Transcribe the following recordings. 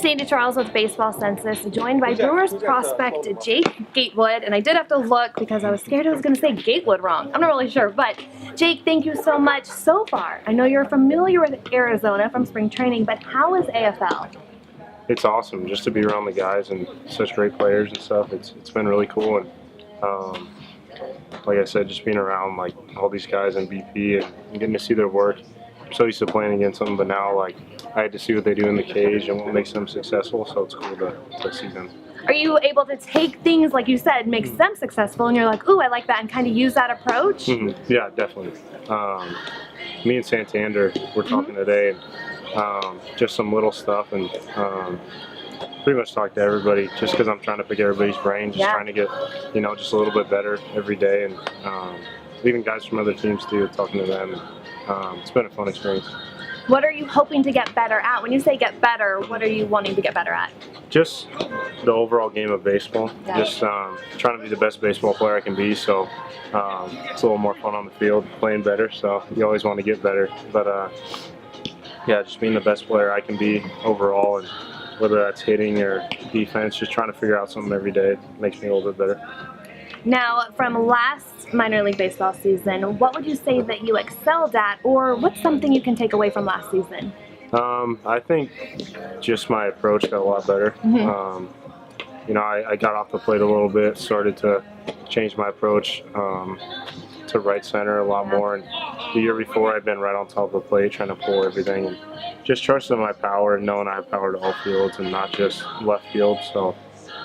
Sande Charles with Baseball Census, joined by Brewers prospect Jake Gatewood, and I did have to look because I was scared I was going to say Gatewood wrong. I'm not really sure, but Jake, thank you so much so far. I know you're familiar with Arizona from spring training, but how is AFL? It's awesome just to be around the guys and such great players and stuff. It's been really cool, and like I said, just being around like all these guys in BP and getting to see their work. I'm so used to playing against them, but now like I had to see what they do in the cage and what makes them successful, so it's cool to see them. Are you able to take things, like you said, makes them successful, and you're like, ooh, I like that, and kind of use that approach? Yeah, definitely. Me and Santander were talking today, and just some little stuff, and pretty much talk to everybody just because I'm trying to pick everybody's brain, just trying to get, just a little bit better every day, and even guys from other teams too, talking to them. And, it's been a fun experience. What are you hoping to get better at? When you say get better, what are you wanting to get better at? Just the overall game of baseball. Yeah. Just trying to be the best baseball player I can be, so it's a little more fun on the field, playing better, so you always want to get better. But yeah, just being the best player I can be overall, and whether that's hitting or defense, just trying to figure out something every day makes me a little bit better. Now, from last minor league baseball season, what would you say that you excelled at, or what's something you can take away from last season? I think just my approach got a lot better. I got off the plate a little bit, started to change my approach to right center a lot more. And the year before, I'd been right on top of the plate, trying to pull everything, and just trusting my power, and knowing I have power to all fields and not just left field. So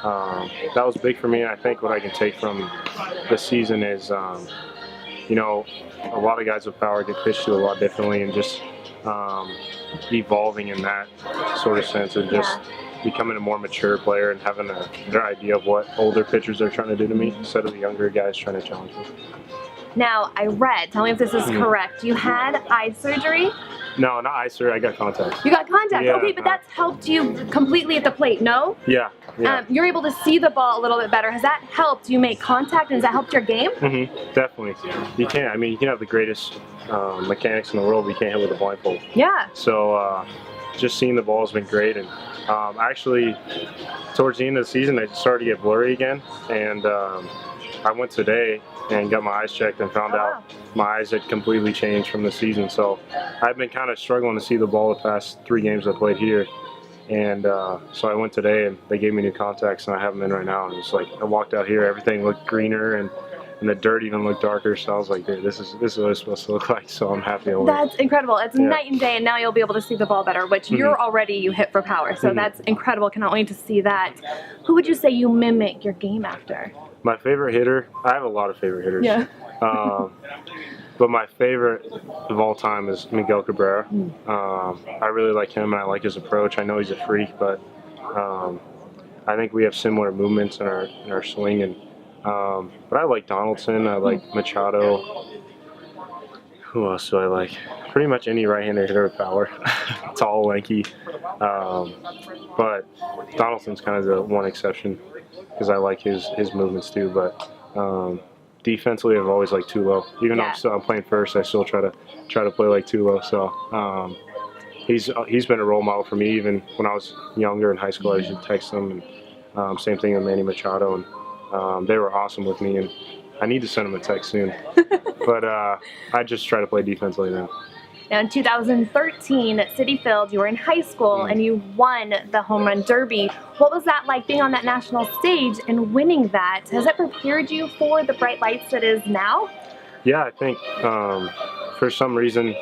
that was big for me. And I think what I can take from the season is, a lot of guys with power get pitched to a lot differently, and just evolving in that sort of sense, and just becoming a more mature player and having their idea of what older pitchers are trying to do to me instead of the younger guys trying to challenge me. Now, I read, tell me if this is correct, you had eye surgery? No, not eye surgery, I got contacts. You got contacts, yeah, okay, but that's helped you completely at the plate, no? Yeah. You're able to see the ball a little bit better. Has that helped you make contact, and has that helped your game? Definitely. You can have the greatest mechanics in the world, but you can't hit with a blindfold. Yeah. So just seeing the ball has been great, and actually towards the end of the season it started to get blurry again, and I went today and got my eyes checked and found out my eyes had completely changed from the season. So I've been kind of struggling to see the ball the past 3 games I played here, and so I went today and they gave me new contacts, and I have them in right now, and it's like I walked out here, everything looked greener, and the dirt even looked darker, so I was like, dude, this is what it's supposed to look like, so I'm happy. That's incredible. It's night and day, and now you'll be able to see the ball better, which you hit for power, so that's incredible. Cannot wait to see that. Who would you say you mimic your game after? My favorite hitter, I have a lot of favorite hitters. Yeah. But my favorite of all time is Miguel Cabrera. I really like him, and I like his approach. I know he's a freak, but I think we have similar movements in our swing. And but I like Donaldson. I like Machado. Who else do I like? Pretty much any right-handed hitter with power. Tall, lanky. But Donaldson's kind of the one exception, because I like his movements too. But defensively, I've always liked Tulo. Even though I'm playing first, I still try to play like Tulo. So he's been a role model for me. Even when I was younger in high school, I used to text him. And same thing with Manny Machado, and they were awesome with me. And I need to send him a text soon. But I just try to play defense like that. Now in 2013 at Citi Field, you were in high school and you won the Home Run Derby. What was that like, being on that national stage and winning that? Has it prepared you for the bright lights it is now? Yeah, I think for some reason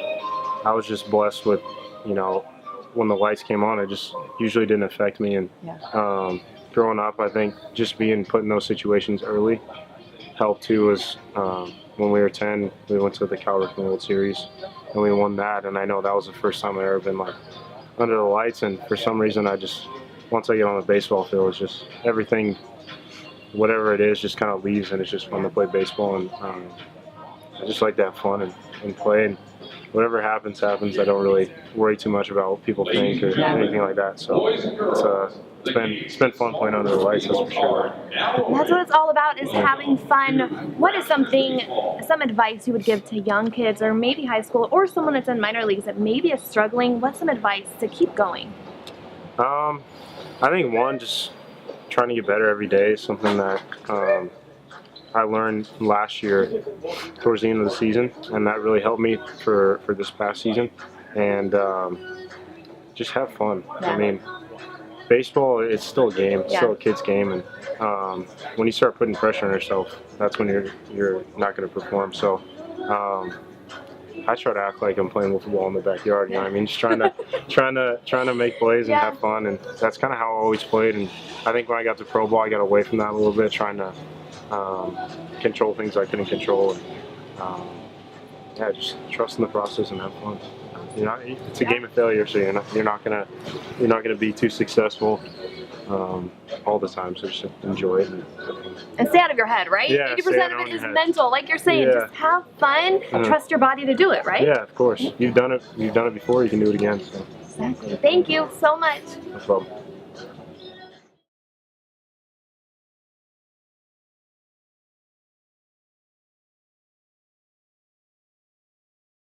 I was just blessed with, when the lights came on, it just usually didn't affect me. And growing up, I think just being put in those situations early helped too. Was when we were 10, we went to the Ripken World Series, and we won that. And I know that was the first time I'd ever been like under the lights. And for some reason, once I get on the baseball field, it's just everything, whatever it is, just kind of leaves, and it's just fun to play baseball. And I just like to have fun and play. And whatever happens. I don't really worry too much about what people think or anything like that. So it's been fun playing under the lights, that's for sure. That's what it's all about, is having fun. What is some advice you would give to young kids, or maybe high school, or someone that's in minor leagues that maybe is struggling? What's some advice to keep going? I think one, just trying to get better every day is something that I learned last year towards the end of the season, and that really helped me for this past season. And just have fun. Yeah. I mean, baseball, it's still a game. It's Yeah. still a kid's game, and when you start putting pressure on yourself, that's when you're not going to perform. So I try to act like I'm playing with the ball in the backyard. You know what I mean? Just trying to make plays and Yeah. have fun, and that's kind of how I always played. And I think when I got to pro ball, I got away from that a little bit, trying to control things I couldn't control. And, yeah, just trust in the process and have fun. You know, it's a game of failure, so you're not gonna be too successful all the time. So just enjoy it And stay out of your head, right? Yeah, 80% stay out of of it your is head. mental, like you're saying. Yeah. Just have fun and trust your body to do it, right? Yeah, of course. You've done it before. You can do it again. So Exactly. Thank you so much. no problem.